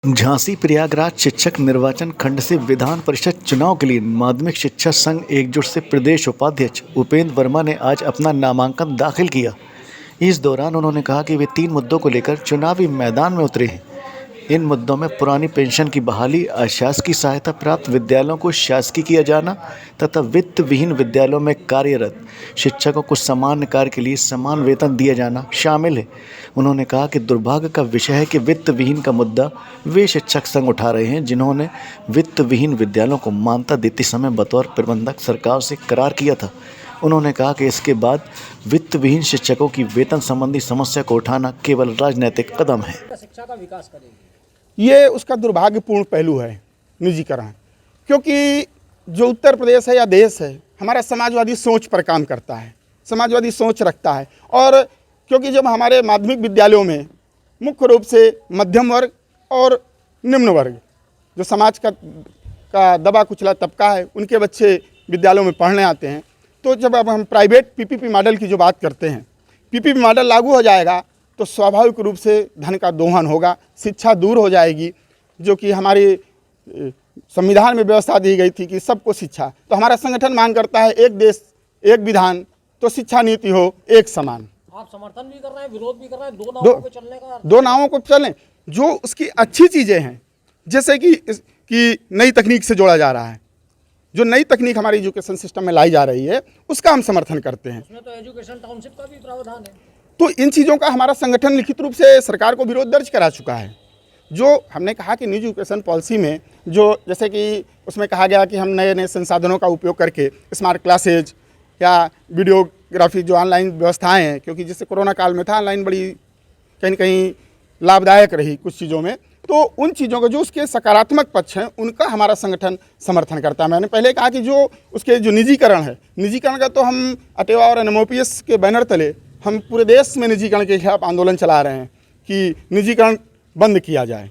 झांसी प्रयागराज शिक्षक निर्वाचन खंड से विधान परिषद चुनाव के लिए माध्यमिक शिक्षा संघ एकजुट से प्रदेश उपाध्यक्ष उपेंद्र वर्मा ने आज अपना नामांकन दाखिल किया। इस दौरान उन्होंने कहा कि वे 3 मुद्दों को लेकर चुनावी मैदान में उतरे हैं। इन मुद्दों में पुरानी पेंशन की बहाली, अशासकीय सहायता प्राप्त विद्यालयों को शासकीय किया जाना तथा वित्त विहीन विद्यालयों में कार्यरत शिक्षकों को सामान्य कार्य के लिए समान वेतन दिया जाना शामिल है। उन्होंने कहा कि दुर्भाग्य का विषय है कि वित्त विहीन का मुद्दा वे शिक्षक संघ उठा रहे हैं जिन्होंने वित्त विहीन विद्यालयों को मान्यता देते समय बतौर प्रबंधक सरकार से करार किया था। उन्होंने कहा कि इसके बाद वित्त विहीन शिक्षकों की वेतन संबंधी समस्या को उठाना केवल राजनीतिक कदम है। शिक्षा का विकास करेगी, ये उसका दुर्भाग्यपूर्ण पहलू है निजीकरण, क्योंकि जो उत्तर प्रदेश है या देश है हमारा समाजवादी सोच पर काम करता है, समाजवादी सोच रखता है। और क्योंकि जब हमारे माध्यमिक विद्यालयों में मुख्य रूप से मध्यम वर्ग और निम्न वर्ग जो समाज का दबा कुचला तबका है उनके बच्चे विद्यालयों में पढ़ने आते हैं, तो जब अब हम प्राइवेट पीपीपी मॉडल की जो बात करते हैं, पीपीपी मॉडल लागू हो जाएगा तो स्वाभाविक रूप से धन का दोहन होगा, शिक्षा दूर हो जाएगी। जो कि हमारी संविधान में व्यवस्था दी गई थी कि सबको शिक्षा, तो हमारा संगठन मांग करता है एक देश एक विधान, तो शिक्षा नीति हो एक समान। आप समर्थन भी कर रहे हैं, विरोध भी कर रहे हैं, दो नावों पे चलने का? दो नावों को चलें, जो उसकी अच्छी चीज़ें हैं जैसे कि नई तकनीक से जोड़ा जा रहा है, जो नई तकनीक हमारी एजुकेशन सिस्टम में लाई जा रही है उसका हम समर्थन करते हैं। उसमें तो एजुकेशन टाउनशिप का भी प्रावधान है। तो इन चीज़ों का हमारा संगठन लिखित रूप से सरकार को विरोध दर्ज करा चुका है। जो हमने कहा कि निजी एजुकेशन पॉलिसी में जो जैसे कि उसमें कहा गया कि हम नए नए संसाधनों का उपयोग करके स्मार्ट क्लासेज या वीडियोग्राफी जो ऑनलाइन व्यवस्थाएं हैं, क्योंकि जिससे कोरोना काल में था ऑनलाइन बड़ी कहीं न कहीं लाभदायक रही कुछ चीज़ों में, तो उन चीज़ों को जो उसके सकारात्मक पक्ष हैं उनका हमारा संगठन समर्थन करता है। मैंने पहले कहा कि जो उसके जो निजीकरण है, निजीकरण का तो हम अटेवा और एनएमओपीएस के बैनर तले हम पूरे देश में निजीकरण के खिलाफ आंदोलन चला रहे हैं कि निजीकरण बंद किया जाए,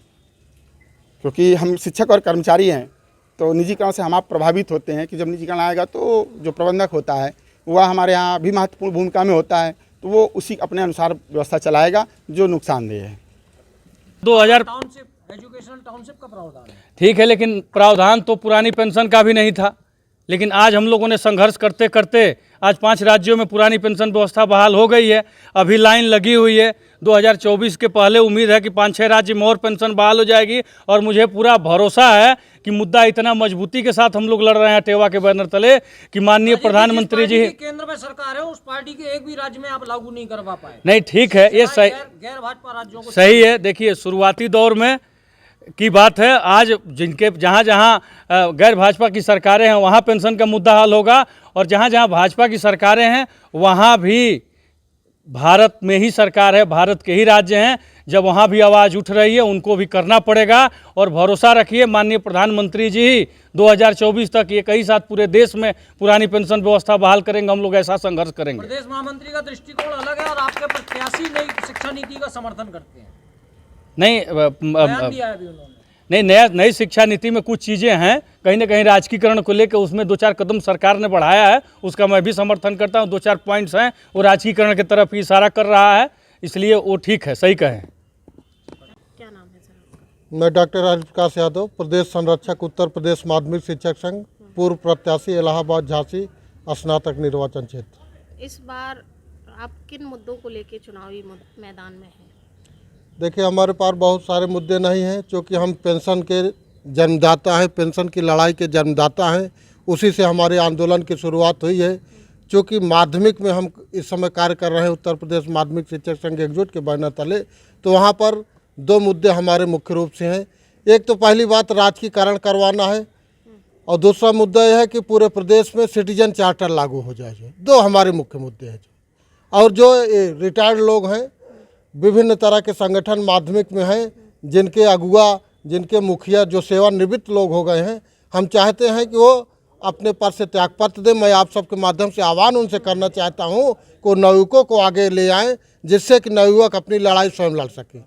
क्योंकि हम शिक्षक और कर्मचारी हैं। तो निजीकरण से हम आप प्रभावित होते हैं कि जब निजीकरण आएगा तो जो प्रबंधक होता है वह हमारे यहाँ भी महत्वपूर्ण भूमिका में होता है, तो वो उसी अपने अनुसार व्यवस्था चलाएगा जो नुकसानदेह है। 2000 टाउनशिप एजुकेशनल टाउनशिप का प्रावधान है, ठीक है, लेकिन प्रावधान तो पुरानी पेंशन का भी नहीं था। लेकिन आज हम लोगों ने संघर्ष करते करते आज 5 राज्यों में पुरानी पेंशन व्यवस्था बहाल हो गई है। अभी लाइन लगी हुई है। 2024 के पहले उम्मीद है कि 5-6 राज्य में और पेंशन बहाल हो जाएगी। और मुझे पूरा भरोसा है कि मुद्दा इतना मजबूती के साथ हम लोग लड़ रहे हैं टेवा के बैनर तले कि माननीय प्रधानमंत्री जी, केंद्र में सरकार है, उस पार्टी के एक भी राज्य में आप लागू नहीं करवा पाए। नहीं, ठीक है, ये सही, गैर भाजपा राज्यों को सही है। देखिए, शुरुआती दौर में की बात है, आज जिनके जहाँ जहाँ गैर भाजपा की सरकारें हैं वहाँ पेंशन का मुद्दा हल होगा, और जहाँ जहाँ भाजपा की सरकारें हैं वहाँ भी भारत में ही सरकार है, भारत के ही राज्य हैं। जब वहाँ भी आवाज़ उठ रही है उनको भी करना पड़ेगा। और भरोसा रखिए माननीय प्रधानमंत्री जी 2024 तक ये कई साथ पूरे देश में पुरानी पेंशन व्यवस्था बहाल करेंगे। हम लोग ऐसा संघर्ष करेंगे। प्रदेश महामंत्री का दृष्टिकोण अलग है और आपके प्रत्याशी नई शिक्षा नीति का समर्थन करते हैं। नई शिक्षा नीति में कुछ चीज़ें हैं कहीं ना कहीं राजकीकरण को लेकर, उसमें 2-4 कदम सरकार ने बढ़ाया है, उसका मैं भी समर्थन करता हूँ। 2-4 पॉइंट्स हैं वो राजकीकरण की तरफ ही इशारा कर रहा है, इसलिए वो ठीक है, सही कहें। क्या नाम है सर? मैं डॉक्टर आरिफ प्रकाश यादव, प्रदेश संरक्षक उत्तर प्रदेश माध्यमिक शिक्षक संघ, पूर्व प्रत्याशी इलाहाबाद झांसी स्नातक निर्वाचन क्षेत्र। इस बार आप किन मुद्दों को लेकर चुनावी मैदान में हैं? देखिए, हमारे पास बहुत सारे मुद्दे नहीं हैं, क्योंकि हम पेंशन के जन्मदाता हैं, पेंशन की लड़ाई के जन्मदाता हैं। उसी से हमारे आंदोलन की शुरुआत हुई है। क्योंकि माध्यमिक में हम इस समय कार्य कर रहे हैं उत्तर प्रदेश माध्यमिक शिक्षक संघ एकजुट के बैनर तले, तो वहाँ पर 2 मुद्दे हमारे मुख्य रूप से हैं। एक तो पहली बात राजकीकरण करवाना है, और दूसरा मुद्दा यह है कि पूरे प्रदेश में सिटीजन चार्टर लागू हो जाए। 2 हमारे मुख्य मुद्दे हैं। और जो रिटायर्ड लोग हैं, विभिन्न तरह के संगठन माध्यमिक में हैं, जिनके अगुआ, जिनके मुखिया जो सेवानिवृत्त लोग हो गए हैं, हम चाहते हैं कि वो अपने पद से त्यागपत्र दें। मैं आप सबके माध्यम से आह्वान उनसे करना चाहता हूँ कि नवयुवकों को आगे ले आएं, जिससे कि नवयुवक अपनी लड़ाई स्वयं लड़ सकें।